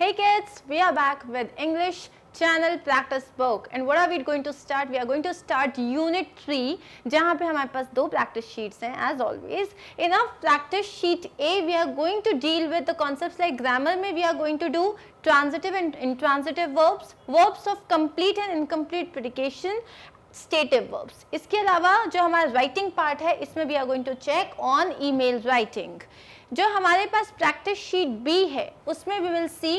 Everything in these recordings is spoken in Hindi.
Hey kids, we are back with English channel practice book and what are we going to start? We are going to start unit 3 जहाँ पे हमारे पास दो practice sheets हैं as always. In our practice sheet A we are going to deal with the concepts like grammar में we are going to do transitive and intransitive verbs, verbs of complete and incomplete predication, stative verbs. इसके अलावा जो हमारा writing part है इसमें we are going to check on email writing. जो हमारे पास प्रैक्टिस शीट बी है उसमें we will see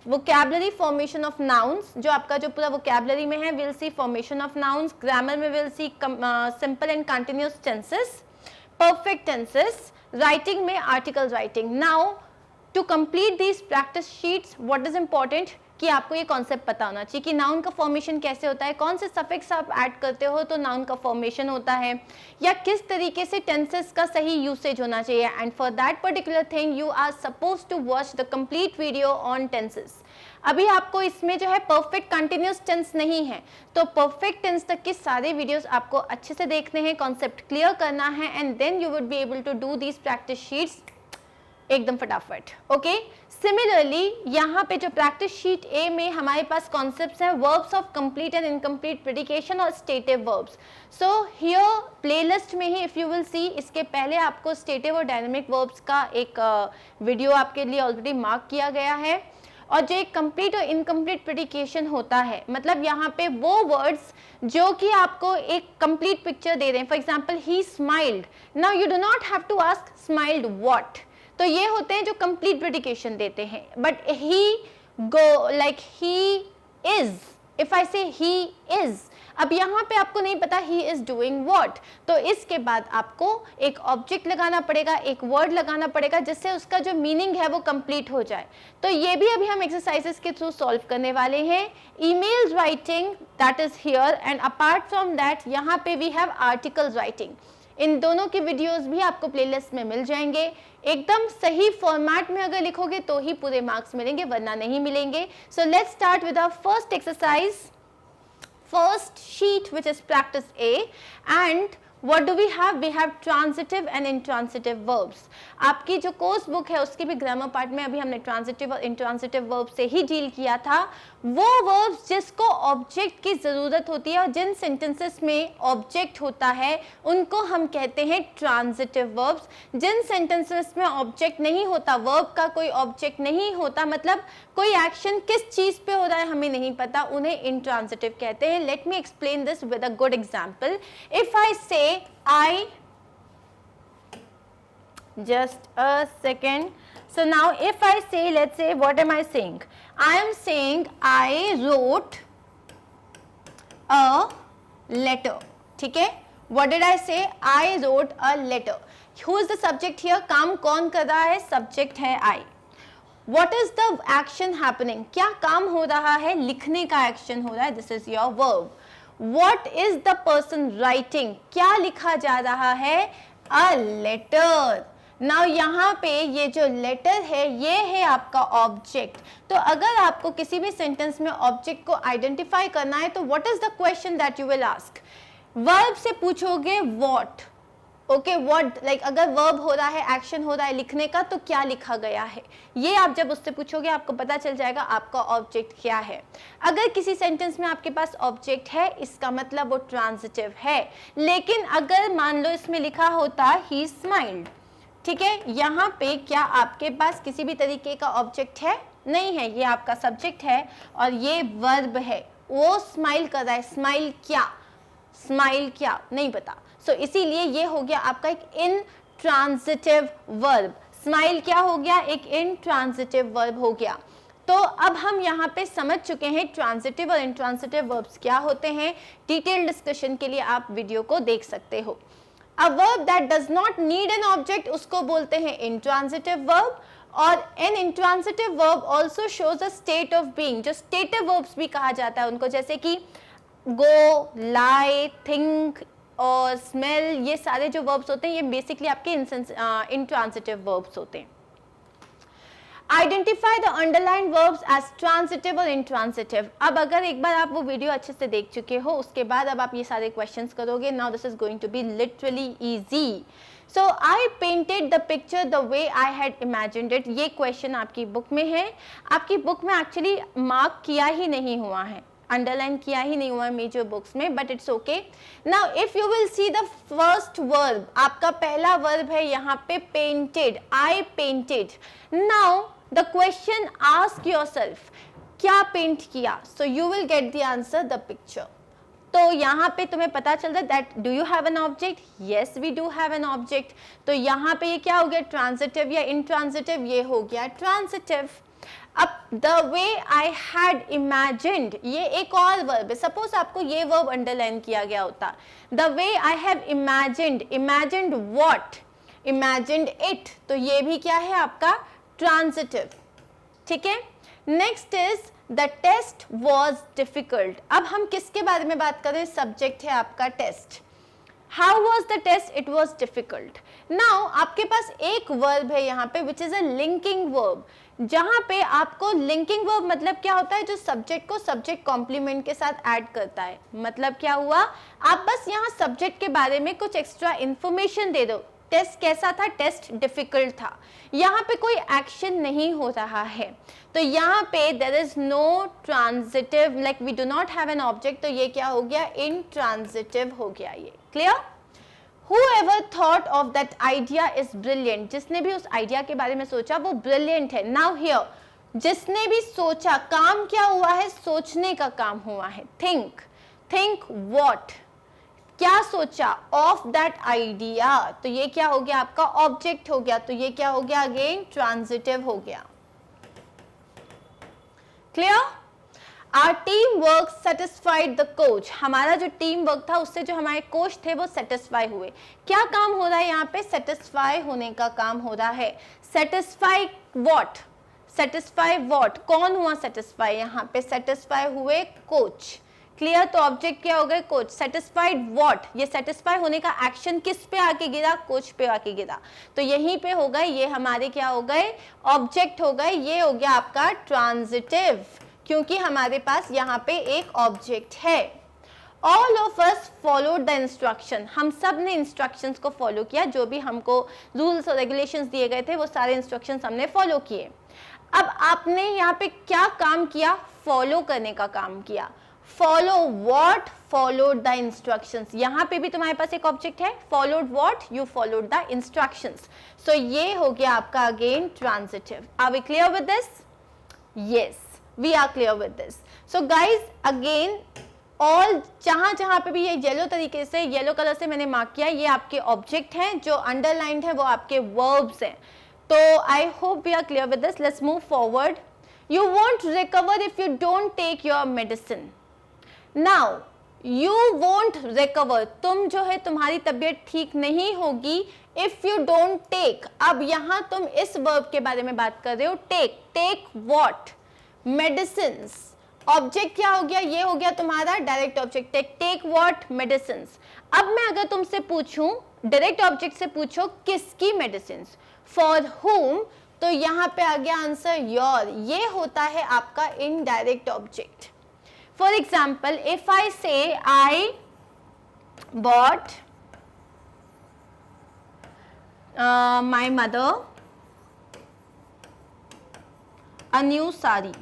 vocabulary formation of nouns, जो आपका जो पूरा वोकैबुलरी में है will see formation of nouns. Grammar में will see simple and continuous tenses, perfect tenses. Writing में article writing. Now to complete these practice sheets what is important कि आपको ये कॉन्सेप्ट पता होना चाहिए कि नाउन का फॉर्मेशन कैसे होता है, कौन से सफिक्स आप ऐड करते हो तो नाउन का फॉर्मेशन होता है, या किस तरीके से टेंसेस का सही यूसेज होना चाहिए. And for that particular thing you are suppose to watch the complete video on tenses. अभी आपको इसमें जो है परफेक्ट कंटिन्यूअस टेंस नहीं है, तो परफेक्ट टेंस तक के सारे वीडियोस आपको अच्छे से देखने हैं, कॉन्सेप्ट क्लियर करना है and then you would be able to do these practice sheets एकदम फटाफट. ओके, सिमिलरली यहाँ पे जो प्रैक्टिस शीट ए में हमारे पास कॉन्सेप्ट्स हैं verbs of complete and incomplete predication और stative verbs. So here playlist में ही इफ यू विल सी, इसके पहले आपको स्टेटिव और डायनेमिक वर्ब्स का एक वीडियो आपके लिए ऑलरेडी मार्क किया गया है. और जो एक कंप्लीट और इनकम्प्लीट प्रेडिकेशन होता है, मतलब यहाँ पे वो वर्ड्स जो कि आपको एक कंप्लीट पिक्चर दे रहे हैं. For example he smiled. Now you do not have to ask smiled what, तो ये होते हैं जो कंप्लीट प्रेडिकेशन देते हैं. But he go like he is, if I say he is, अब यहाँ पे आपको नहीं पता ही इज डूइंग व्हाट, तो इसके बाद आपको एक ऑब्जेक्ट लगाना पड़ेगा, एक वर्ड लगाना पड़ेगा जिससे उसका जो मीनिंग है वो कंप्लीट हो जाए. तो ये भी अभी हम एक्सरसाइजेस के थ्रू सॉल्व करने वाले हैं. Email writing that is here and apart from that यहाँ पे वी हैव आर्टिकल राइटिंग. इन दोनों की वीडियोस भी आपको प्लेलिस्ट में मिल जाएंगे. एकदम सही फॉर्मेट में अगर लिखोगे तो ही पूरे मार्क्स मिलेंगे, वरना नहीं मिलेंगे. So let's start with our first exercise, first sheet which is practice A. And what do we have? We have transitive and intransitive verbs. आपकी जो कोर्स बुक है उसकी भी ग्रामर पार्ट में अभी हमने ट्रांजिटिव और इंट्रांसिटिव वर्ब से ही डील किया था. वो वर्ब्स जिसको ऑब्जेक्ट की ज़रूरत होती है और जिन सेंटेंसेस में ऑब्जेक्ट होता है उनको हम कहते हैं ट्रांजिटिव वर्ब्स. जिन सेंटेंसेस में ऑब्जेक्ट नहीं होता, वर्ब का कोई ऑब्जेक्ट नहीं होता, मतलब कोई एक्शन किस चीज़ पे हो रहा है हमें नहीं पता, उन्हें इंट्रांजिटिव कहते हैं. Let me explain this with a good example. If I से I, just a second. So now if I say, let's say, what am I saying? I am saying I wrote a letter. ठीक है? What did I say? I wrote a letter. Who is the subject here? काम कौन कर रहा है? Subject है I. What is the action happening? क्या काम हो रहा है? लिखने का action हो रहा है. This is your verb. What is the person writing? क्या लिखा जा रहा है? A letter. Now यहाँ पे ये जो लेटर है ये है आपका ऑब्जेक्ट. तो अगर आपको किसी भी सेंटेंस में ऑब्जेक्ट को आइडेंटिफाई करना है तो what is the question that you will ask? Verb से पूछोगे व्हाट. ओके, व्हाट, लाइक अगर वर्ब हो रहा है, एक्शन हो रहा है लिखने का, तो क्या लिखा गया है, ये आप जब उससे पूछोगे आपको पता चल जाएगा आपका ऑब्जेक्ट क्या है. अगर किसी सेंटेंस में आपके पास ऑब्जेक्ट है इसका मतलब वो ट्रांजिटिव है. लेकिन अगर मान लो इसमें लिखा होता ही स्माइल्ड, ठीक है, यहाँ पे क्या आपके पास किसी भी तरीके का ऑब्जेक्ट है? नहीं है. ये आपका सब्जेक्ट है और ये वर्ब है. वो स्माइल कर रहा है. स्माइल क्या, स्माइल क्या नहीं पता. सो इसीलिए ये हो गया आपका एक इंट्रांजिटिव वर्ब. स्माइल क्या हो गया? एक इंट्रांजिटिव वर्ब हो गया. तो अब हम यहाँ पे समझ चुके हैं ट्रांजिटिव और इंट्रांजिटिव वर्ब्स क्या होते हैं. डिटेल डिस्कशन के लिए आप वीडियो को देख सकते हो. A verb that does not need an object उसको बोलते हैं इंट्रांजिटिव वर्ब. और an intransitive verb also shows a state of being. जो स्टेटिव वर्ब्स भी कहा जाता है उनको, जैसे कि गो, लाई, थिंक और स्मेल, ये सारे जो वर्ब्स होते हैं ये बेसिकली आपके इंट्रांजिटिव वर्ब्स होते हैं. Identify the underline verbs as transitive और इंट्रांजिटिव. अब अगर एक बार आप वो वीडियो अच्छे से देख चुके हो उसके बाद अब आप ये सारे क्वेश्चंस करोगे. Now this is going to be literally easy. So I painted the picture the way I had imagined it. ये क्वेश्चन आपकी बुक में है, आपकी बुक में एक्चुअली मार्क किया ही नहीं हुआ है, अंडरलाइन किया ही नहीं हुआ है मेजर बुक्स में, but it's okay. Now if you will see the first verb, आपका पहला वर्ब है यहाँ पे painted, I painted. Now the question ask yourself, क्या पेंट किया? So you will get the answer the picture. तो यहाँ पे तुम्हें पता चल रहा है that do you have an object? Yes we do have an object. तो यहाँ पे ये क्या हो गया, ट्रांजिटिव या इंट्रांजिटिव? ये हो गया ट्रांजिटिव। अब the way I had imagined, ये एक और वर्ब है। सपोज आपको ये वर्ब अंडरलाइन किया गया होता, the way I have imagined, imagined what? Imagined it. तो ये भी क्या है आपका ट्रांजिटिव, ठीक है। Next is the test was difficult. अब हम किसके बारे में बात कर रहे हैं? सब्जेक्ट है आपका test. How was the test? It was difficult. Now आपके पास एक वर्ब है यहाँ पे which is a linking verb, जहां पे आपको लिंकिंग वर्ब मतलब क्या होता है, जो सब्जेक्ट को सब्जेक्ट कॉम्प्लीमेंट के साथ ऐड करता है। मतलब क्या हुआ, आप बस यहाँ सब्जेक्ट के बारे में कुछ एक्स्ट्रा इंफॉर्मेशन दे दो। टेस्ट कैसा था? टेस्ट डिफिकल्ट था। यहाँ पे कोई एक्शन नहीं हो रहा है, तो यहाँ पे there is no transitive, like we do not have an object, तो ये क्या हो गया, इंट्रांजिटिव हो गया। ये clear? Whoever thought of that idea is brilliant. जिसने भी उस आइडिया के बारे में सोचा वो ब्रिलियंट है। Now here, जिसने भी सोचा, काम क्या हुआ है? सोचने का काम हुआ है। Think, think what? क्या सोचा? Of that idea. तो ये क्या हो गया आपका? ऑब्जेक्ट हो गया। तो ये क्या हो गया? अगेन ट्रांजिटिव हो गया। Clear? Our teamwork satisfied the coach. हमारा जो टीम वर्क था उससे जो हमारे कोच थे वो सेटिस्फाई हुए। क्या काम हो रहा है यहाँ पे? सेटिस्फाई होने का काम हो रहा है। Satisfy what? Satisfy what? कौन हुआ सेटिस्फाई? यहाँ पे सेटिस्फाई हुए कोच। क्लियर? तो ऑब्जेक्ट क्या हो गए? कोच। Satisfied what? ये सेटिस्फाई होने का एक्शन किस पे आके गिरा? कोच पे आके गिरा। तो यहीं पे हो गए, ये हमारे क्या हो गए? ऑब्जेक्ट हो गए। ये हो गया आपका ट्रांजिटिव, क्योंकि हमारे पास यहाँ पे एक ऑब्जेक्ट है। All of us followed the instruction. हम सब ने इंस्ट्रक्शंस को फॉलो किया, जो भी हमको रूल्स और रेगुलेशंस दिए गए थे वो सारे इंस्ट्रक्शंस हमने फॉलो किए। अब आपने यहाँ पे क्या काम किया? फॉलो करने का काम किया। Follow what? Followed the instructions. यहाँ पे भी तुम्हारे पास एक ऑब्जेक्ट है। Followed what? You followed the instructions. So ये हो गया आपका again transitive. Are we clear with this? Yes, we are clear with this. So guys, again all जहां पे भी ये येलो तरीके से, येलो कलर से मैंने मार्क किया, ये आपके ऑब्जेक्ट हैं। जो अंडरलाइंड है वो आपके वर्ब्स हैं। तो I hope we are clear with this. Let's move forward. You won't recover if you don't take your medicine. Now you won't recover, तुम जो है तुम्हारी तबीयत ठीक नहीं होगी इफ यू डोंट टेक। अब यहाँ तुम इस वर्ब के बारे में बात कर रहे हो, take. Take what? Medicines. Object क्या हो गया? ये हो गया तुम्हारा direct object. Take what? Medicines. अब मैं अगर तुमसे पूछूं, डायरेक्ट ऑब्जेक्ट से पूछो किसकी मेडिसिन्स, फॉर हुम, तो यहाँ पे आ गया आंसर योर। ये होता है आपका indirect object. For example, if I say I bought my mother a new sari,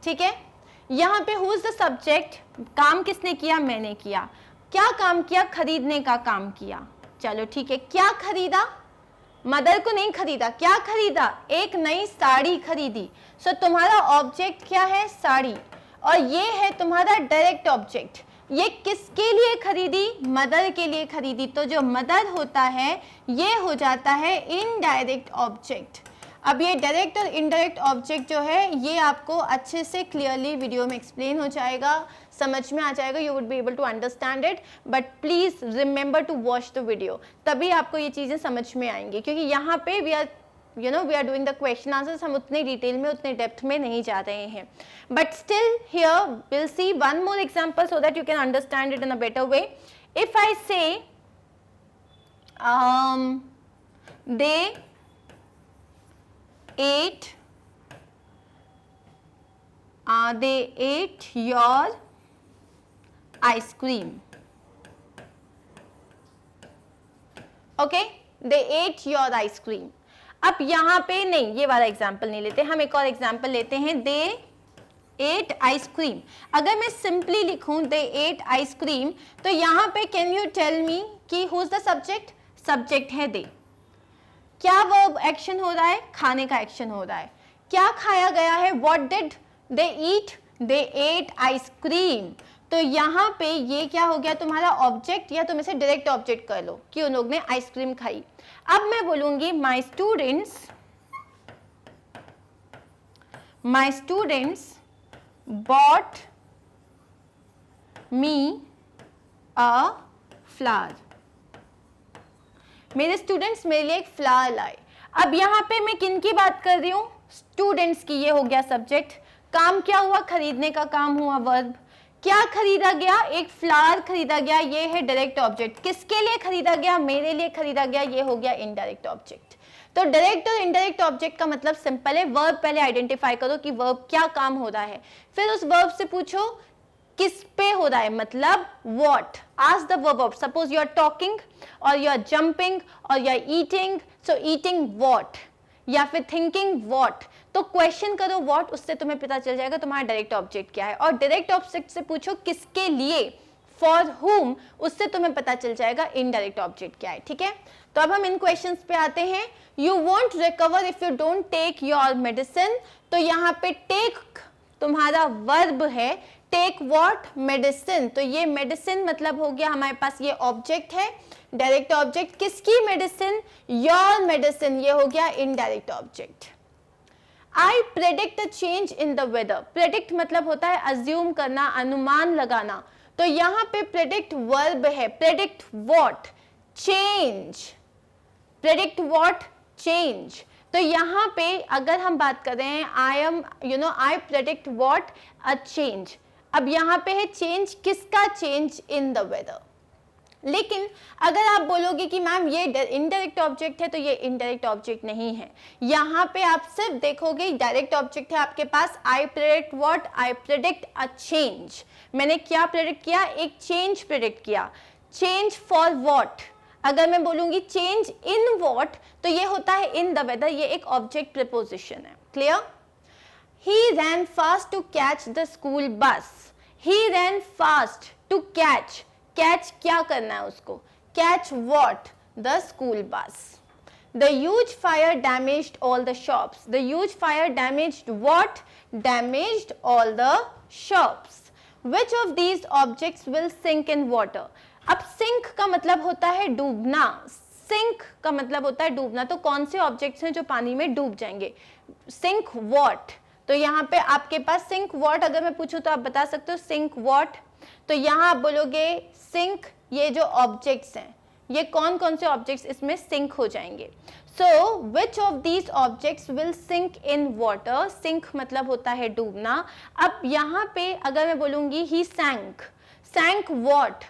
ठीक है। यहाँ पे हु इज द सब्जेक्ट? काम किसने किया? मैंने किया। क्या काम किया? खरीदने का काम किया। चलो ठीक है, क्या खरीदा? मदर को नहीं खरीदा, क्या खरीदा? एक नई साड़ी खरीदी। सो तुम्हारा ऑब्जेक्ट क्या है? साड़ी। और ये है तुम्हारा डायरेक्ट ऑब्जेक्ट। ये किसके लिए खरीदी? मदर के लिए खरीदी। तो जो मदर होता है ये हो जाता है इनडायरेक्ट ऑब्जेक्ट। अब ये डायरेक्ट और इनडायरेक्ट ऑब्जेक्ट जो है ये आपको अच्छे से क्लियरली वीडियो में एक्सप्लेन हो जाएगा, समझ में आ जाएगा। You would be able to understand it, but please remember to watch the video, तभी आपको ये चीज़ें समझ में आएंगी। क्योंकि यहाँ पे we are doing the question answers, हम उतने डिटेल में, उतने डेप्थ में नहीं जा रहे हैं। But still here will see one more example so that you can understand it in a better way. If I से they ate your ice cream, okay, they at your ice cream. अब यहाँ पे नहीं, ये वाला एग्जाम्पल नहीं लेते, हम एक और एग्जाम्पल लेते हैं, दे एट आइसक्रीम। अगर मैं सिंपली लिखूं दे एट आइसक्रीम, तो यहाँ पे कैन यू टेल मी कि who is the subject? Subject है दे। क्या वर्ब एक्शन हो रहा है? खाने का एक्शन हो रहा है। क्या खाया गया है? What did they eat? They eight ice cream. तो यहाँ पे ये क्या हो गया तुम्हारा ऑब्जेक्ट, या तुम इसे डायरेक्ट ऑब्जेक्ट कर लो कि उन लोग ने आइसक्रीम खाई। अब मैं बोलूंगी my students bought me a flower। मेरे स्टूडेंट्स मेरे लिए एक फ्लावर लाए। अब यहाँ पे मैं किन की बात कर रही हूँ? स्टूडेंट्स की। ये हो गया सब्जेक्ट। काम क्या हुआ? खरीदने का काम हुआ, वर्ब। क्या खरीदा गया? एक फ्लावर खरीदा गया, ये है डायरेक्ट ऑब्जेक्ट। किसके लिए खरीदा गया? मेरे लिए खरीदा गया, ये हो गया इनडायरेक्ट ऑब्जेक्ट। तो डायरेक्ट और इनडायरेक्ट ऑब्जेक्ट का मतलब सिंपल है, वर्ब पहले आइडेंटिफाई करो कि वर्ब क्या काम हो रहा है, फिर उस वर्ब से पूछो किस पे हो रहा है, मतलब what. Ask the verb of, suppose you are talking और यू आर जंपिंग और you are eating, so eating what, या फिर थिंकिंग व्हाट। तो क्वेश्चन करो व्हाट, उससे तुम्हें पता चल जाएगा तुम्हारा डायरेक्ट ऑब्जेक्ट क्या है। और डायरेक्ट ऑब्जेक्ट से पूछो किसके लिए, फॉर हुम, उससे तुम्हें पता चल जाएगा इनडायरेक्ट ऑब्जेक्ट क्या है। ठीक है, तो अब हम इन क्वेश्चंस पे आते हैं। You won't recover if you don't take your medicine. तो यहाँ पे टेक तुम्हारा वर्ब है, टेक व्हाट? मेडिसिन। तो ये मेडिसिन मतलब हो गया हमारे पास, ये ऑब्जेक्ट है, डायरेक्ट ऑब्जेक्ट। किसकी मेडिसिन? योर मेडिसिन, ये हो गया indirect object. I predict a change in the weather. Predict मतलब होता है अज्यूम करना, अनुमान लगाना। तो यहाँ पे प्रेडिक्ट वर्ब है, predict what? Change. Predict what? Change. तो यहाँ पे अगर हम बात कर रहे हैं आई प्रेडिक्ट व्हाट? A change. अब यहाँ पे है चेंज, किसका चेंज? In the weather. लेकिन अगर आप बोलोगे कि मैम ये इनडायरेक्ट ऑब्जेक्ट है, तो ये इनडायरेक्ट ऑब्जेक्ट नहीं है। यहाँ पे आप सिर्फ देखोगे डायरेक्ट ऑब्जेक्ट है आपके पास, I predict what? I predict a change. मैंने क्या प्रेडिक्ट किया? एक चेंज प्रेडिक्ट किया। Change for what? अगर मैं बोलूंगी चेंज इन व्हाट, तो ये होता है इन द वेदर, ये एक ऑब्जेक्ट प्रीपोजिशन है। Clear? He ran fast to catch the school bus. He ran fast to catch. Catch क्या करना है उसको? Catch what? The school bus. The huge fire damaged all the shops. The huge fire damaged what? Damaged all the shops. Which of these objects will sink in water? अब sink का मतलब होता है डूबना, sink का मतलब होता है डूबना। तो कौन से ऑब्जेक्ट्स हैं जो पानी में डूब जाएंगे? sink what? तो यहाँ पे आपके पास सिंक व्हाट अगर मैं पूछूं तो आप बता सकते हो सिंक व्हाट। तो यहाँ आप बोलोगे सिंक, ये जो ऑब्जेक्ट्स हैं, ये कौन कौन से ऑब्जेक्ट्स इसमें सिंक हो जाएंगे? So which of these objects will sink in water? Sink मतलब होता है डूबना। अब यहाँ पे अगर मैं बोलूंगी ही सैंक, सैंक व्हाट?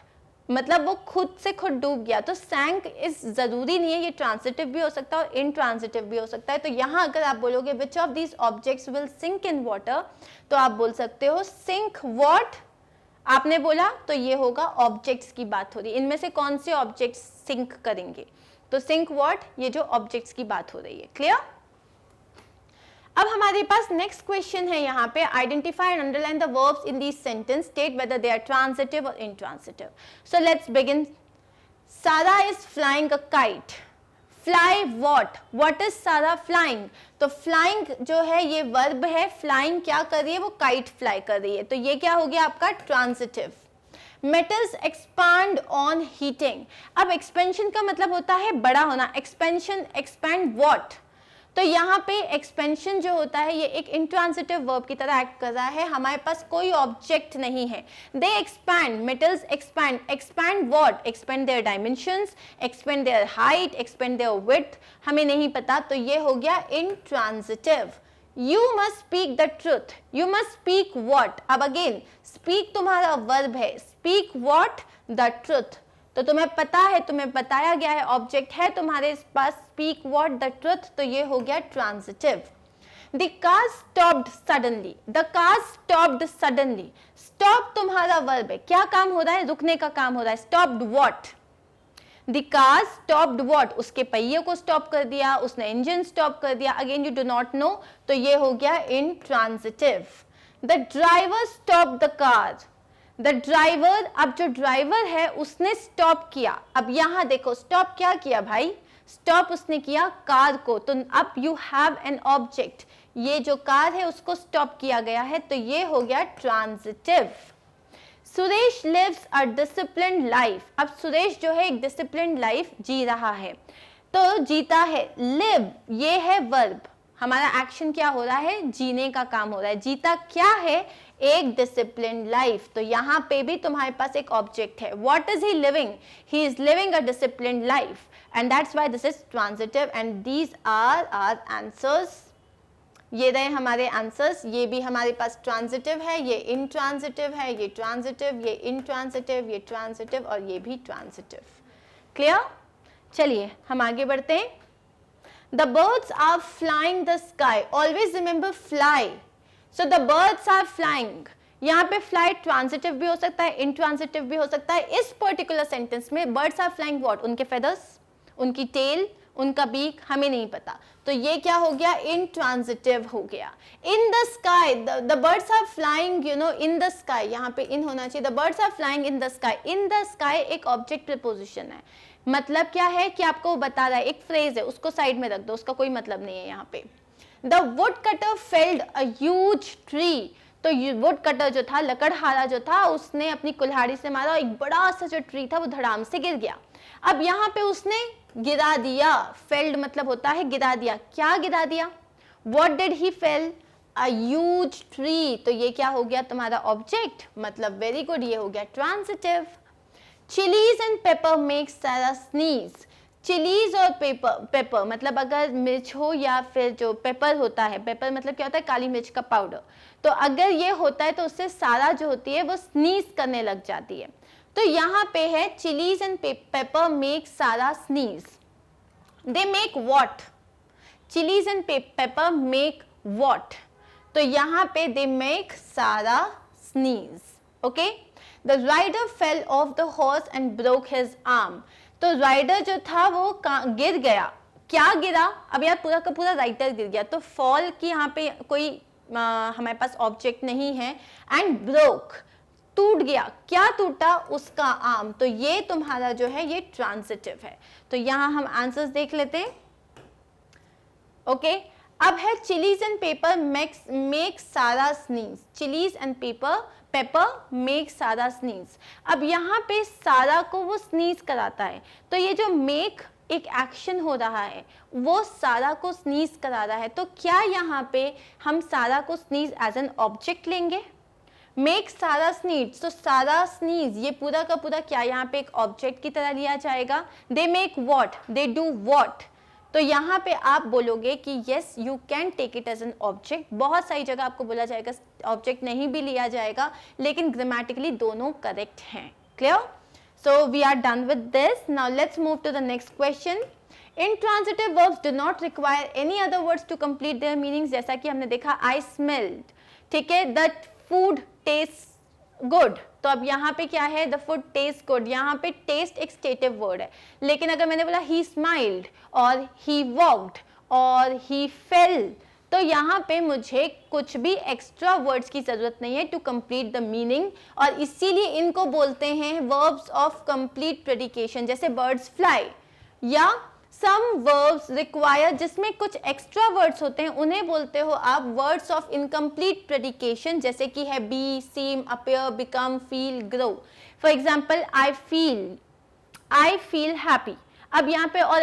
मतलब वो खुद से खुद डूब गया। तो सैंक इस जरूरी नहीं है, ये ट्रांजिटिव भी हो सकता है और इनट्रांजिटिव भी हो सकता है। तो यहाँ अगर आप बोलोगे which of these objects will sink in water, तो आप बोल सकते हो सिंक व्हाट? आपने बोला तो ये होगा ऑब्जेक्ट्स की बात हो रही है, इनमें से कौन से ऑब्जेक्ट्स सिंक करेंगे? तो सिंक व्हाट, ये जो ऑब्जेक्ट्स की बात हो रही है। क्लियर? अब हमारे पास नेक्स्ट क्वेश्चन है यहाँ पे, identify and underline the verbs in this sentence, state whether they are transitive और intransitive. So let's begin. Sara is flying a kite. Fly what? What is Sara flying? तो फ्लाइंग जो है ये वर्ब है, फ्लाइंग क्या कर रही है? वो काइट फ्लाई कर रही है। तो ये क्या हो गया आपका? Transitive. Metals expand on heating. अब एक्सपेंशन का मतलब होता है बड़ा होना, एक्सपेंशन, एक्सपैंड व्हाट? तो यहाँ पे एक्सपेंशन जो होता है ये एक इंट्रांजिटिव वर्ब की तरह एक्ट कर रहा है, हमारे पास कोई ऑब्जेक्ट नहीं है। They expand, metals expand, expand what? Expand their dimensions, expand their height, expand their width, हमें नहीं पता। तो ये हो गया intransitive. You must speak the truth. You must speak what? अब अगेन स्पीक तुम्हारा वर्ब है, स्पीक व्हाट? The truth. तो तुम्हें पता है, तुम्हें बताया गया है, ऑब्जेक्ट है तुम्हारे पास, स्पीक व्हाट? The truth. तो ये हो गया transitive. The car stopped suddenly. The car stopped suddenly. Stop तुम्हारा वर्ब है, क्या काम हो रहा है? रुकने का काम हो रहा है। Stopped what? The car stopped what, उसके पहिए को स्टॉप कर दिया, उसने इंजन स्टॉप कर दिया, again you do not know, तो ये हो गया intransitive. The driver stop the car, the driver, अब जो ड्राइवर है उसने स्टॉप किया, अब यहां देखो स्टॉप क्या किया भाई, स्टॉप उसने किया कार को, तो अब यू हैव एन ऑब्जेक्ट, ये जो कार है उसको स्टॉप किया गया है, तो ये हो गया ट्रांजिटिव। सुरेश लिव्स अ डिसिप्लिन्ड लाइफ, अब सुरेश जो है एक डिसिप्लिन्ड लाइफ जी रहा है, तो जीता है, लिव ये है वर्ब, हमारा एक्शन क्या हो रहा है, जीने का काम हो रहा है, जीता क्या है, एक डिसिप्लिन्ड लाइफ, तो यहाँ पे भी तुम्हारे पास एक ऑब्जेक्ट है, what is he living, he is living a disciplined life, and that's why this is transitive, and these are our answers. ये रहे हमारे आंसर्स, ये भी हमारे पास ट्रांजिटिव है, ये इंट्रांजिटिव है, ये ट्रांजिटिव, ये इंट्रांजिटिव, ये ट्रांजिटिव और ये भी ट्रांजिटिव। क्लियर? चलिए हम आगे बढ़ते हैं। The birds are flying the sky, always remember fly, so the birds are flying, यहाँ पे fly ट्रांजिटिव भी हो सकता है, इंट्रांजिटिव भी हो सकता है, इस पर्टिकुलर सेंटेंस में birds are flying what, उनके feathers, उनकी tail, उनका बीक, हमें नहीं पता, तो ये क्या हो गया, इंट्रांजिटिव हो गया। In the sky, the birds are flying you know in the sky, यहाँ पे इन होना चाहिए, the birds are flying in the sky, in the sky एक ऑब्जेक्ट प्रीपोजिशन है, मतलब क्या है कि आपको बता रहा है, एक फ्रेज है, उसको साइड में रख दो, उसका कोई मतलब नहीं है यहाँ पे। The wood cutter failed a huge tree, तो वुड कटर जो था, लकड़हारा जो था, उसने अपनी कुल्हाड़ी से मारा, एक बड़ा सा जो ट्री था वो धड़ाम से गिर गया। अब यहाँ पे उसने गिरा दिया, फेल्ड मतलब होता है गिरा दिया, क्या गिरा दिया, what did he fail, a huge tree, तो ये क्या हो गया तुम्हारा ऑब्जेक्ट, मतलब वेरी गुड, ये हो गया transitive. Chillies and pepper make Sara sneeze, chillies और पेपर मतलब अगर मिर्च हो या फिर जो पेपर होता है, पेपर मतलब क्या होता है, काली मिर्च का पाउडर, तो अगर ये होता है तो उससे सारा जो होती है वो स्नीज करने लग जाती है, तो यहाँ पे है chillies and pepper make Sara sneeze, they make what, chillies and pepper make what, तो यहाँ पे they make Sara sneeze. Okay, the rider fell off the horse and broke his arm, तो राइडर जो था वो गिर गया, क्या गिरा, अब यार पूरा का पूरा राइडर गिर गया, तो फॉल की यहाँ पे कोई हमारे पास ऑब्जेक्ट नहीं है, एंड ब्रोक टूट गया, क्या टूटा, उसका आर्म, तो ये तुम्हारा जो है ये ट्रांजिटिव है, तो यहाँ हम आंसर्स देख लेते हैं। ओके, अब है chillies and pepper make Sara sneeze, chillies and pepper make Sara sneeze, अब यहाँ पे सारा को वो स्नीज कराता है, तो ये जो मेक एक एक्शन हो रहा है वो सारा को स्नीज करा रहा है, तो क्या यहाँ पे हम सारा को स्नीज एज एन ऑब्जेक्ट लेंगे, मेक सारा स्नीज, तो सारा स्नीज ये पूरा का पूरा क्या यहाँ पे एक ऑब्जेक्ट की तरह लिया जाएगा, they make what, they do what, तो यहाँ पे आप बोलोगे कि yes you can take it as an object, बहुत सारी जगह आपको बोला जाएगा ऑब्जेक्ट नहीं भी लिया जाएगा, लेकिन ग्रामेटिकली दोनों करेक्ट हैं। Clear? So we are done with this, now let's move to the next question. Intransitive verbs do not require any other words to complete their meanings, जैसा कि हमने देखा I smelled, ठीक है, that food tastes good, तो अब यहाँ पे क्या है, the food tastes good, यहाँ पे taste एक stative word है, लेकिन अगर मैंने बोला he smiled और he walked और he fell, तो यहाँ पे मुझे कुछ भी एक्स्ट्रा वर्ड्स की जरूरत नहीं है टू कंप्लीट द मीनिंग, और इसीलिए इनको बोलते हैं वर्ब्स ऑफ कंप्लीट प्रेडिकेशन, जैसे बर्ड्स फ्लाई, या सम वर्ब्स रिक्वायर जिसमें कुछ एक्स्ट्रा वर्ड्स होते हैं उन्हें बोलते हो आप वर्ड्स ऑफ इनकम्प्लीट प्रेडिकेशन, जैसे कि है be, seem, appear, become, feel, grow. For example I feel happy, अब यहाँ पे और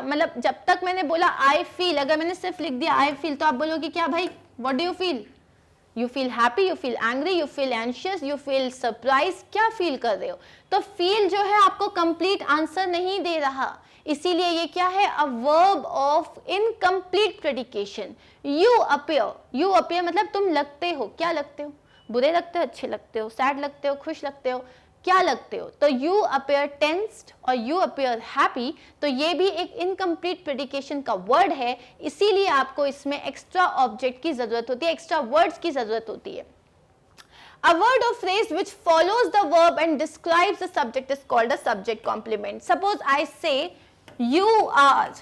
मतलब जब तक मैंने बोला आई फील, अगर मैंने सिर्फ लिख दिया आई फील, तो आप बोलोगे क्या भाई, what do you feel, you feel happy, you feel angry, you feel anxious, you feel surprise, क्या फील कर रहे हो, तो फील जो है आपको कंप्लीट आंसर नहीं दे रहा, इसीलिए ये क्या है, a verb of incomplete predication. You appear मतलब तुम लगते हो, क्या लगते हो, बुरे लगते हो, अच्छे लगते हो, सैड लगते हो, खुश लगते हो, क्या लगते हो, तो यू अपीयर टेंस्ड और यू अपीयर हैप्पी, तो ये भी एक इनकम्प्लीट प्रेडिकेशन का वर्ड है, इसीलिए आपको इसमें एक्स्ट्रा ऑब्जेक्ट की जरूरत होती है, एक्स्ट्रा वर्ड्स की जरूरत होती है। A word or phrase which follows the verb and describes the subject is called a subject complement. Suppose I say you are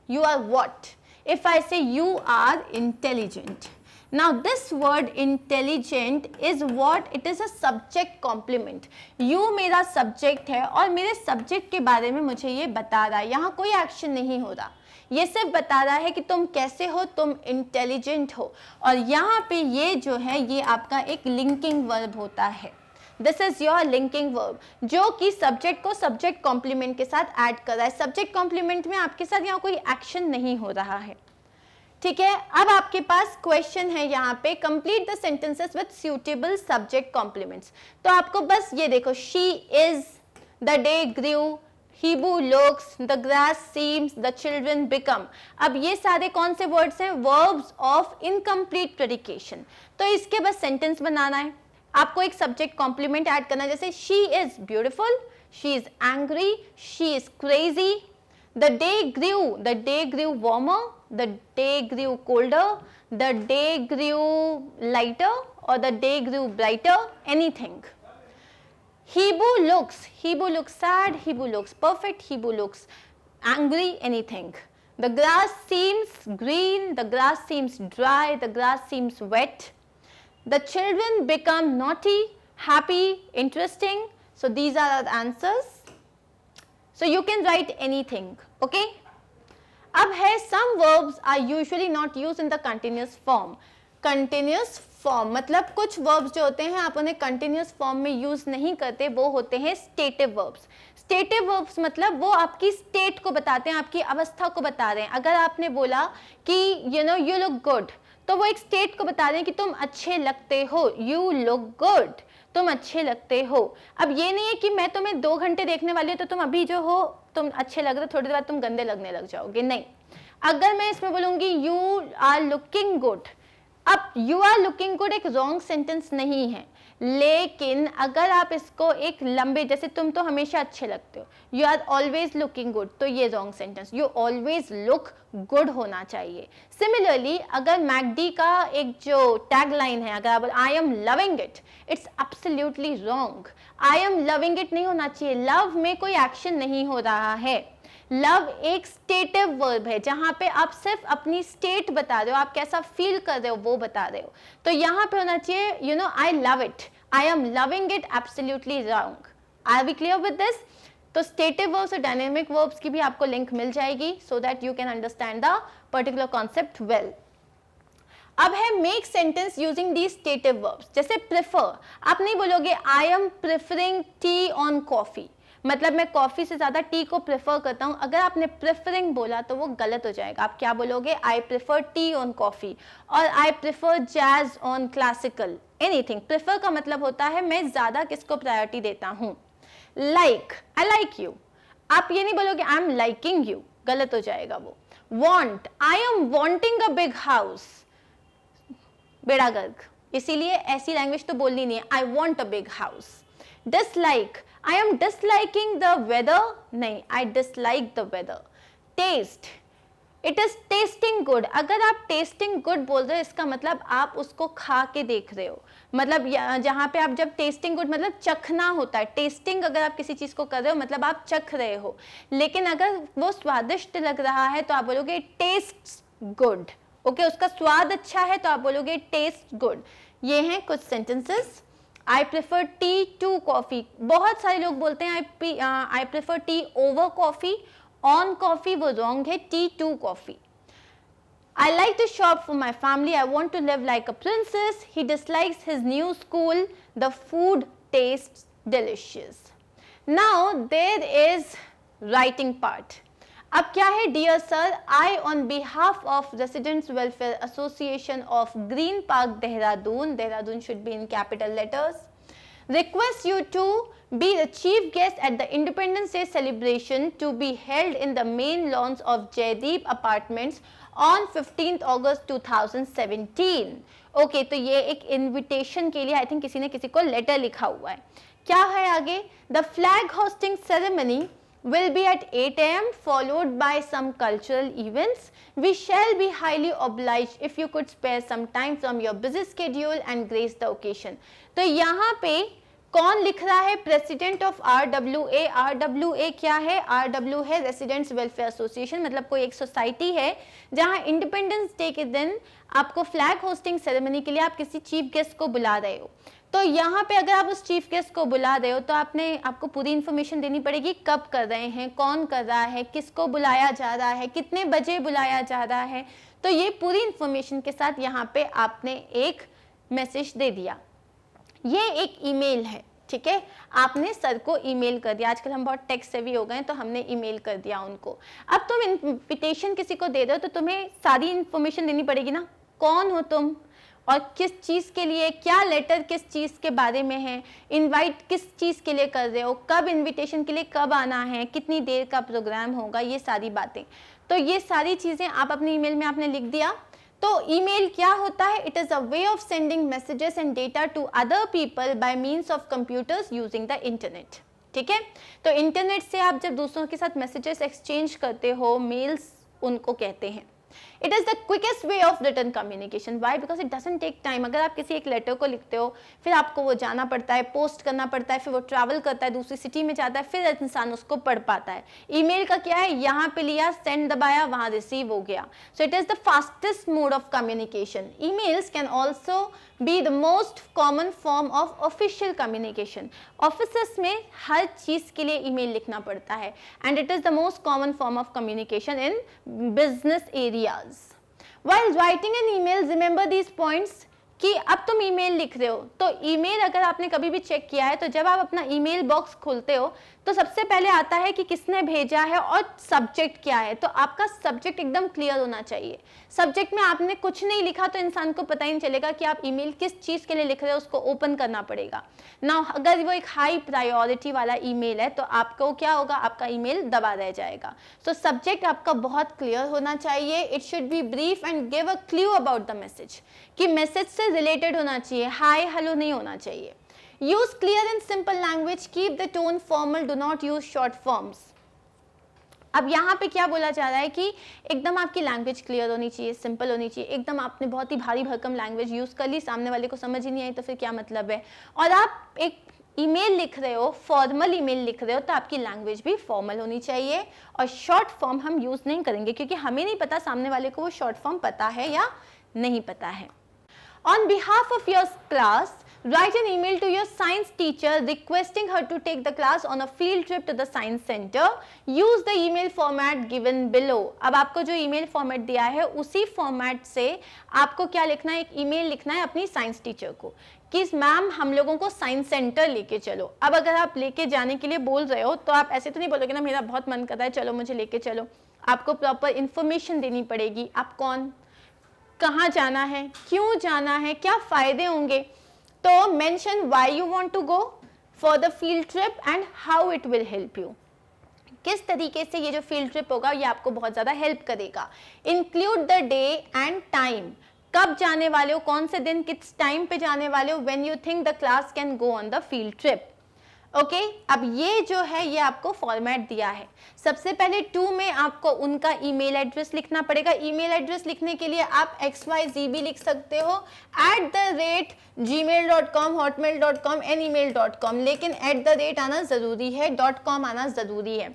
what? If I say you are intelligent. Now this word intelligent is what? It is a subject complement. You मेरा subject है और मेरे subject के बारे में मुझे ये बता रहा है, यहाँ कोई action नहीं हो रहा, ये सिर्फ बता रहा है कि तुम कैसे हो, तुम इंटेलिजेंट हो। और यहाँ पे ये जो है ये आपका एक लिंकिंग वर्ब होता है। This is your linking verb जो कि सब्जेक्ट को सब्जेक्ट कॉम्प्लीमेंट के साथ ऐड कर रहा है। सब्जेक्ट कॉम्प्लीमेंट में आपके साथ यहाँ कोई एक्शन नहीं हो रहा है, ठीक है। अब आपके पास क्वेश्चन है यहाँ पे, complete the sentences with suitable subject complements. तो आपको बस ये देखो, she is, the day grew, he who looks, the grass seems, the children become। अब ये सारे कौन से वर्ड्स हैं? verbs of incomplete predication। तो इसके बस सेंटेंस बनाना है, आपको एक सब्जेक्ट कॉम्प्लीमेंट ऐड करना है, जैसे she is beautiful, she is angry, she is crazy, the day grew warmer, the day grew colder, the day grew lighter, or the day grew brighter, anything। He who looks sad, he who looks perfect, he who looks angry, anything। The grass seems green, the grass seems dry, the grass seems wet। The children become naughty, happy, interesting। So these are our answers। So you can write anything, okay। अब है some verbs are usually not used in the continuous form। Continuous form मतलब कुछ वर्ब्स जो होते हैं आप उन्हें कंटिन्यूस फॉर्म में यूज नहीं करते, वो होते हैं स्टेटिव वर्ब्स। स्टेटिव वर्ब्स मतलब वो आपकी स्टेट को बताते हैं, आपकी अवस्था को बता रहे हैं। अगर आपने बोला कि यू लुक गुड, तो वो एक स्टेट को बता रहे हैं कि तुम अच्छे लगते हो, यू लुक गुड, तुम अच्छे लगते हो। अब ये नहीं है कि मैं तुम्हें 2 घंटे देखने वाली हूँ तो तुम अभी जो हो तुम अच्छे लग रहे हो, थोड़ी देर बाद तुम गंदे लगने लग जाओगे, नहीं। अगर मैं इसमें बोलूंगी यू आर लुकिंग गुड, अब यू आर लुकिंग गुड एक रॉन्ग सेंटेंस नहीं है, लेकिन अगर आप इसको एक लंबे, जैसे तुम तो हमेशा अच्छे लगते हो, you are always looking good, तो ये wrong sentence, you always look good होना चाहिए। सिमिलरली अगर मैकडी का एक जो टैग लाइन है, अगर आप आई am loving it, it's absolutely wrong. I am loving it नहीं होना चाहिए, लव में कोई एक्शन नहीं हो रहा है। लव एक स्टेटिव वर्ब है जहां पे आप सिर्फ अपनी स्टेट बता रहे हो, आप कैसा फील कर रहे हो वो बता रहे हो। तो यहाँ पे होना चाहिए I love it, I am loving it, absolutely wrong. Are we clear with this? तो स्टेटिव वर्ब्स और डायनेमिक वर्ब्स की भी आपको लिंक मिल जाएगी so that you can understand the particular concept well. अब है make sentence using the stative verbs. जैसे प्रेफर, आप नहीं बोलोगे I am preferring tea on coffee, मतलब मैं कॉफी से ज्यादा टी को प्रेफर करता हूं। अगर आपने प्रेफरिंग बोला तो वो गलत हो जाएगा। आप क्या बोलोगे? I prefer tea on coffee और I prefer jazz on classical, anything. Prefer का मतलब होता है मैं ज्यादा किसको प्रायोरिटी देता हूं। लाइक, आई लाइक यू, आप ये नहीं बोलोगे आई एम लाइकिंग यू, गलत हो जाएगा वो। Want, I am wanting a big house, बेड़ा गर्क, इसीलिए ऐसी लैंग्वेज तो बोलनी नहीं है, I want a big house. Dislike, I am disliking the weather, नहीं, I dislike the weather। Taste, it is tasting good, अगर आप tasting good बोल रहे हो इसका मतलब आप उसको खा के देख रहे हो, मतलब जहाँ पे आप जब tasting good मतलब चखना होता है। tasting अगर आप किसी चीज को कर रहे हो मतलब आप चख रहे हो, लेकिन अगर वो स्वादिष्ट लग रहा है तो आप बोलोगे tastes good, ओके, उसका स्वाद अच्छा है तो आप बोलोगे taste good। ये हैं कुछ sentences. I prefer tea to coffee, बहुत सारे लोग बोलते हैं I prefer tea over coffee, on coffee वो रॉन्ग है, tea to coffee. I like to shop for my family, I want to live like a princess, he dislikes his new school, the food tastes delicious। Now there is writing part। अब क्या है? Dear sir, I on behalf of residents welfare association of Green Park Dehradun, Dehradun should be in capital letters, request you to be the chief guest at the Independence Day celebration to be held in the main lawns of Jaideep Apartments on 15th August 2017। Okay, तो ये एक इनविटेशन के लिए आई थिंक किसी ने किसी को लेटर लिखा हुआ है। क्या है आगे? The flag hosting ceremony will be at 8 a.m. followed by some cultural events. We shall be highly obliged if you could spare some time from your busy schedule and grace the occasion. तो यहाँ पे कौन लिख रहा है? President of RWA. RWA क्या है? RW है रेसिडेंट्स वेलफेयर एसोसिएशन, मतलब कोई एक सोसाइटी है जहां इंडिपेंडेंस डे के दिन आपको फ्लैग होस्टिंग सेरेमनी के लिए आप किसी चीफ गेस्ट को बुला रहे हो. तो यहाँ पे अगर आप उस चीफ गेस्ट को बुला रहे हो तो आपको पूरी इन्फॉर्मेशन देनी पड़ेगी, कब कर रहे हैं, कौन कर रहा है, किसको बुलाया जा रहा है, कितने बजे बुलाया जा रहा है. तो ये पूरी इन्फॉर्मेशन के साथ यहाँ पे आपने एक मैसेज दे दिया. ये एक ईमेल है, ठीक है. आपने सर को ईमेल कर दिया. आजकल हम बहुत टेक्स्ट सेवी हो गए तो हमने ईमेल कर दिया उनको. अब तुम इन्विटेशन किसी को दे रहे हो तो तुम्हें सारी इन्फॉर्मेशन देनी पड़ेगी ना. कौन हो तुम और किस चीज़ के लिए, क्या लेटर किस चीज़ के बारे में है, इनवाइट किस चीज़ के लिए कर रहे हो, कब इनविटेशन के लिए कब आना है, कितनी देर का प्रोग्राम होगा, ये सारी बातें. तो ये सारी चीज़ें आप अपने ईमेल में आपने लिख दिया. तो ईमेल क्या होता है? It is a way of sending messages and data to other people by means of computers using the internet. ठीक है. तो इंटरनेट से आप जब दूसरों के साथ मैसेजेस एक्सचेंज करते हो, मेल्स उनको कहते हैं. It is the quickest way of written communication. Why? Because it doesn't take time. अगर आप किसी एक लेटर को लिखते हो, फिर आपको वो जाना पड़ता है, पोस्ट करना पड़ता है, फिर वो ट्रैवल करता है, दूसरी सिटी में जाता है, फिर इंसान उसको पढ़ पाता है. ईमेल का क्या है? यहाँ पे लिया, सेंड दबाया, वहाँ रिसीव हो गया. So it is the fastest mode of communication. Emails can also be the most common form of official communication. Offices में हर चीज़ के लिए ईमेल लिखना पड़ता है. And it is the most common form of communication in business areas. While writing an email, remember these points. कि अब तुम ईमेल लिख रहे हो तो ईमेल अगर आपने कभी भी चेक किया है तो जब आप अपना ईमेल बॉक्स खोलते हो तो सबसे पहले आता है कि किसने भेजा है और सब्जेक्ट क्या है. तो आपका सब्जेक्ट एकदम क्लियर होना चाहिए. सब्जेक्ट में आपने कुछ नहीं लिखा तो इंसान को पता ही नहीं चलेगा कि आप ईमेल किस चीज़ के लिए लिख रहे हो. उसको ओपन करना पड़ेगा ना. अगर वो एक हाई प्रायोरिटी वाला ईमेल है तो आपको क्या होगा? आपका ईमेल दबा रह जाएगा. तो सब्जेक्ट आपका बहुत क्लियर होना चाहिए. It should be brief and give a clue about the message. कि मैसेज से रिलेटेड होना चाहिए, हाय हेलो नहीं होना चाहिए. Use clear and simple language, keep the tone formal, do not use short forms. अब यहाँ पे क्या बोला जा रहा है कि एकदम आपकी लैंग्वेज क्लियर होनी चाहिए, सिंपल होनी चाहिए. एकदम आपने बहुत ही भारी भरकम लैंग्वेज यूज कर ली, सामने वाले को समझ ही नहीं आई तो फिर क्या मतलब है. और आप एक ईमेल लिख रहे हो, फॉर्मल ईमेल लिख रहे हो तो आपकी लैंग्वेज भी फॉर्मल होनी चाहिए. और शॉर्ट फॉर्म हम यूज नहीं करेंगे क्योंकि हमें नहीं पता सामने वाले को वो शॉर्ट फॉर्म पता है या नहीं पता है. On behalf of your class, write an email to your science teacher requesting her to take the class on a field trip to the science center. Use the email format given below. अब आपको जो ईमेल फॉर्मेट दिया है उसी फॉर्मेट से आपको क्या लिखना है? एक ईमेल लिखना है अपनी साइंस टीचर को कि मैम हम लोगों को साइंस सेंटर लेके चलो. अब अगर आप लेके जाने के लिए बोल रहे हो तो आप ऐसे तो नहीं बोलोगे ना मेरा बहुत मन कर रहा है चलो मुझे लेके चलो. आपको प्रॉपर इन्फॉर्मेशन देनी पड़ेगी. आप कौन, कहाँ जाना है, क्यों जाना है, क्या फ़ायदे होंगे. तो mention why you want to go for the field trip and how it will help you. किस तरीके से ये जो फील्ड ट्रिप होगा ये आपको बहुत ज़्यादा हेल्प करेगा. Include the day and time. कब जाने वाले हो, कौन से दिन, किस टाइम पे जाने वाले हो. When you think the class can go on the field trip. Okay. अब ये जो है ये आपको फॉर्मेट दिया है. सबसे पहले 2 में आपको उनका ईमेल एड्रेस लिखना पड़ेगा. ईमेल एड्रेस लिखने के लिए आप XYZ भी लिख सकते हो, @gmail.com, hotmail.com, anymail.com, लेकिन @ आना ज़रूरी है, .com आना ज़रूरी है.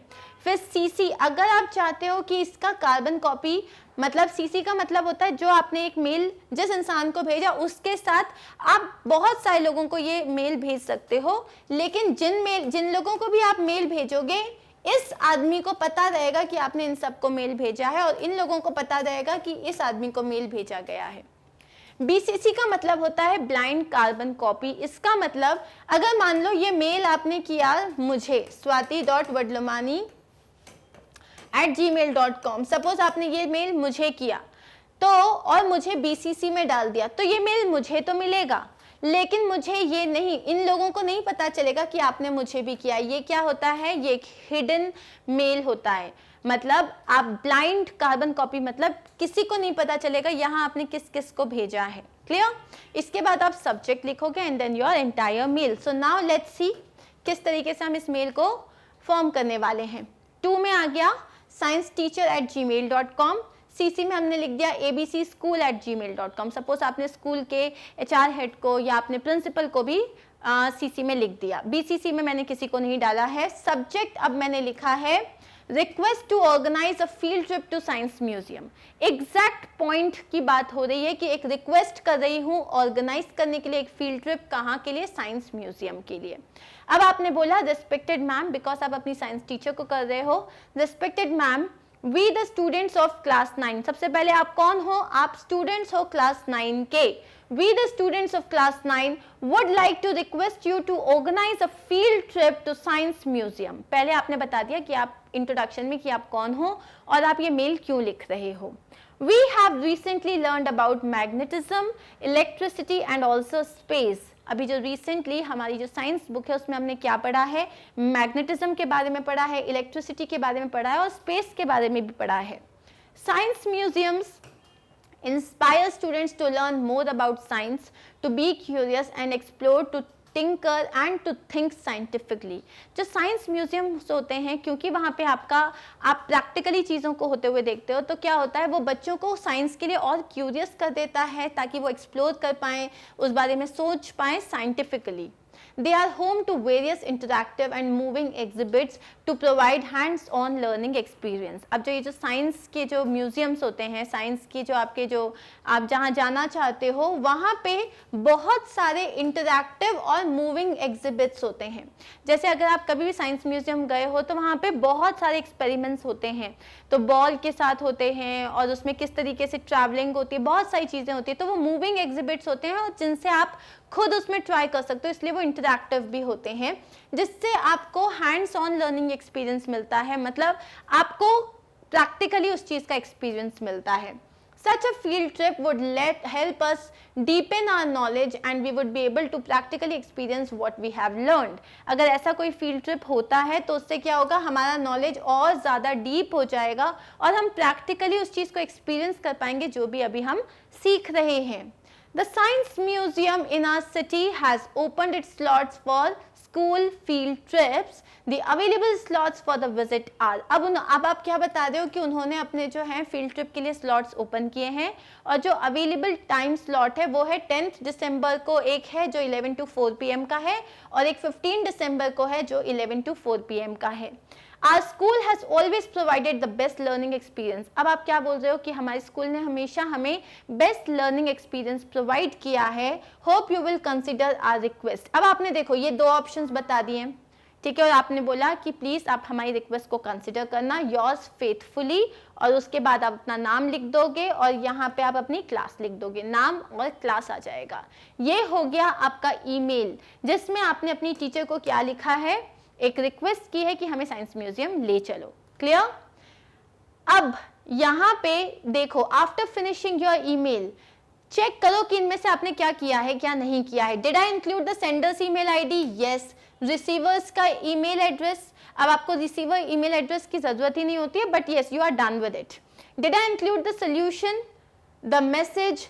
फिर CC, अगर आप चाहते हो कि इसका कार्बन कॉपी, मतलब CC का मतलब होता है जो आपने एक मेल जिस इंसान को भेजा उसके साथ आप बहुत सारे लोगों को ये मेल भेज सकते हो. लेकिन जिन लोगों को भी आप मेल भेजोगे इस आदमी को पता रहेगा कि आपने इन सबको मेल भेजा है और इन लोगों को पता रहेगा कि इस आदमी को मेल भेजा गया है. BCC का मतलब होता है ब्लाइंड कार्बन कॉपी. इसका मतलब अगर मान लो ये मेल आपने किया मुझे swati.vadlamani@gmail.com, सपोज आपने ये मेल मुझे किया तो और मुझे BCC में डाल दिया तो ये मेल मुझे तो मिलेगा लेकिन मुझे ये नहीं, इन लोगों को नहीं पता चलेगा कि आपने मुझे भी किया. ये क्या होता है? ये एक हिडन मेल होता है. मतलब आप ब्लाइंड कार्बन कॉपी, मतलब किसी को नहीं पता चलेगा यहाँ आपने किस किस को भेजा है. क्लियर. इसके बाद आप सब्जेक्ट लिखोगे and then your entire mail. So now let's see किस तरीके से हम इस मेल को फॉर्म करने वाले हैं. 2 में आ गया scienceteacher@gmail.com, CC में हमने लिख दिया abcschool@gmail.com। सपोज आपने स्कूल के HR हेड को या आपने प्रिंसिपल को भी CC में लिख दिया, BCC में मैंने किसी को नहीं डाला है। सब्जेक्ट अब मैंने लिखा है request to organize a field trip to science museum. Exact point की बात हो रही है कि एक रिक्वेस्ट कर रही हूँ ऑर्गेनाइज करने के लिए एक फील्ड ट्रिप, कहाँ के लिए? साइंस म्यूजियम के लिए। अब आपने बोला रिस्पेक्टेड मैम, बिकॉज आप अपनी साइंस टीचर को कर रहे हो, respected ma'am we the students of class 9। सबसे पहले आप कौन हो? आप स्टूडेंट्स हो क्लास 9 के। We the students of class 9 would like to request you to organize a field trip to science museum। पहले आपने बता दिया कि आप इंट्रोडक्शन में कि आप कौन हो और आप ये मेल क्यों लिख रहे हो। We have recently learned about magnetism, electricity and also space। अभी जो रिसेंटली हमारी जो साइंस बुक है उसमें हमने क्या पढ़ा है? मैग्नेटिज्म के बारे में पढ़ा है, इलेक्ट्रिसिटी के बारे में पढ़ा है और स्पेस के बारे में भी पढ़ा है। Science museums inspire students to learn more about science, to be curious and explore, to tinker and to think scientifically। जो साइंस म्यूजियम्स होते हैं, क्योंकि वहाँ पे आप प्रैक्टिकली चीज़ों को होते हुए देखते हो, तो क्या होता है वो बच्चों को साइंस के लिए और क्यूरियस कर देता है ताकि वो एक्सप्लोर कर पाएँ, उस बारे में सोच पाएँ scientifically. They are home to various interactive and moving exhibits to provide hands-on learning experience। अब जो ये जो साइंस के जो म्यूजियम्स होते हैं, साइंस की जो आपके जो आप जहाँ जाना चाहते हो वहाँ पे बहुत सारे इंटरैक्टिव और मूविंग एग्जिबिट्स होते हैं। जैसे अगर आप कभी भी साइंस म्यूजियम गए हो तो वहाँ पे बहुत सारे एक्सपेरिमेंट्स होते हैं, तो बॉल के साथ होते हैं और उसमें किस तरीके से ट्रैवलिंग होती है, बहुत सारी चीज़ें होती है, तो वो मूविंग एग्जिबिट्स होते हैं और जिनसे आप खुद उसमें ट्राई कर सकते हो, इसलिए वो इंटरैक्टिव भी होते हैं, जिससे आपको हैंड्स ऑन लर्निंग एक्सपीरियंस मिलता है, मतलब आपको प्रैक्टिकली उस चीज़ का एक्सपीरियंस मिलता है। Such a field trip would help us deepen our knowledge and we would be able to practically experience what we have learned। अगर ऐसा कोई field trip होता है तो उससे क्या होगा, हमारा knowledge और ज़्यादा deep हो जाएगा और हम practically उस चीज़ को experience कर पाएंगे जो भी अभी हम सीख रहे हैं। The Science Museum in our city has opened its slots for school field trips। The available slots for the visit are। अब आप क्या बता रहे हो कि उन्होंने अपने जो है फील्ड ट्रिप के लिए स्लॉट्स ओपन किए हैं और जो अवेलेबल टाइम स्लॉट है वो है 10 दिसंबर को एक है जो 11 to 4 PM का है और एक 15 दिसंबर को है जो 11 to 4 PM का है। Our school has always provided the best learning experience। अब आप क्या बोल रहे हो कि हमारे स्कूल ने हमेशा हमें बेस्ट लर्निंग एक्सपीरियंस प्रोवाइड किया है। Hope you will consider our request। अब आपने देखो ये दो ऑप्शंस बता दिए, ठीक है, और आपने बोला कि प्लीज़ आप हमारी रिक्वेस्ट को कंसिडर करना, योर्स फेथफुली, और उसके बाद आप अपना नाम लिख दोगे और यहाँ पे आप अपनी क्लास लिख दोगे, नाम और क्लास आ जाएगा। ये हो गया आपका ईमेल जिसमें आपने अपनी टीचर को क्या लिखा है, एक रिक्वेस्ट की है कि हमें साइंस म्यूजियम ले चलो। क्लियर? अब यहाँ पे देखो, after finishing your email check करो कि इनमें से आपने क्या किया है क्या नहीं किया है। Did I include the sender's email ID? Yes. Receiver's का ईमेल एड्रेस, अब आपको रिसीवर ईमेल एड्रेस की जरूरत ही नहीं होती है, but yes you are done with it. Did I include the solution, the message?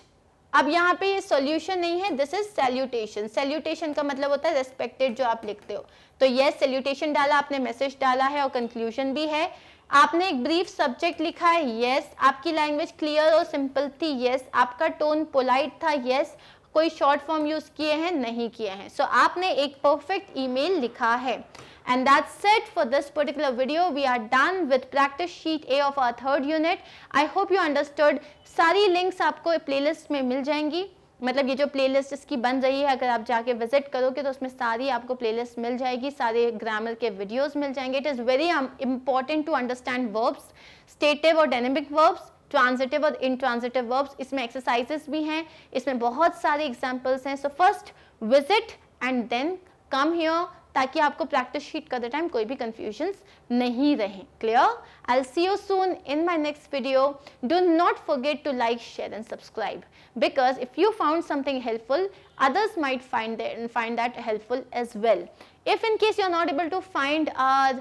अब यहाँ पे ये सॉल्यूशन नहीं है, दिस इज सैल्यूटेशन। सैल्यूटेशन का मतलब होता है रेस्पेक्टेड जो आप लिखते हो, तो यस सैल्यूटेशन डाला आपने, मैसेज डाला है और कंक्लूजन भी है। आपने एक ब्रीफ सब्जेक्ट लिखा है, यस। आपकी लैंग्वेज क्लियर और सिंपल थी, यस। आपका टोन पोलाइट था, यस। कोई शॉर्ट फॉर्म यूज किए हैं, नहीं किए हैं, सो आपने एक परफेक्ट ईमेल लिखा है। And that's it for this particular video. We are done with practice sheet A of our third unit. I hope you understood। सारी लिंक्स आपको प्लेलिस्ट में मिल जाएंगी, मतलब ये जो प्लेलिस्ट इसकी बन रही है, अगर आप जाके विजिट करोगे तो उसमें सारी आपको प्लेलिस्ट मिल जाएगी, सारे ग्रामर के वीडियोस मिल जाएंगे। It is very important to understand verbs, stative और डायनेमिक वर्ब्स, ट्रांजिटिव और इंट्रांजिटिव वर्ब्स। इसमें एक्सरसाइजेस भी हैं, इसमें बहुत सारे एग्जाम्पल्स हैं। So first visit and then come here, ताकि आपको प्रैक्टिस शीट करते टाइम कोई भी कंफ्यूजन्स नहीं रहे। Clear? I will see you soon in my next video. Do not forget to like, share and subscribe, because if you found something helpful, others might find that helpful as well. If in case you're not able to find our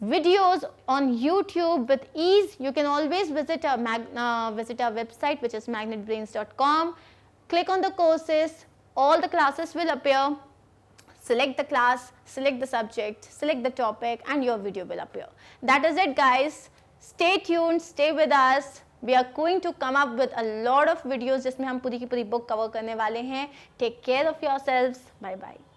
videos on YouTube with ease, you can always visit our website, which is magnetbrains.com. Click on the courses, all the classes will appear. select the class, select the subject, select the topic, and your video will appear. That is it, guys. Stay tuned, stay with us. We are going to come up with a lot of videos जिसमें हम पूरी की पूरी book cover करने वाले हैं. Take care of yourselves. Bye bye.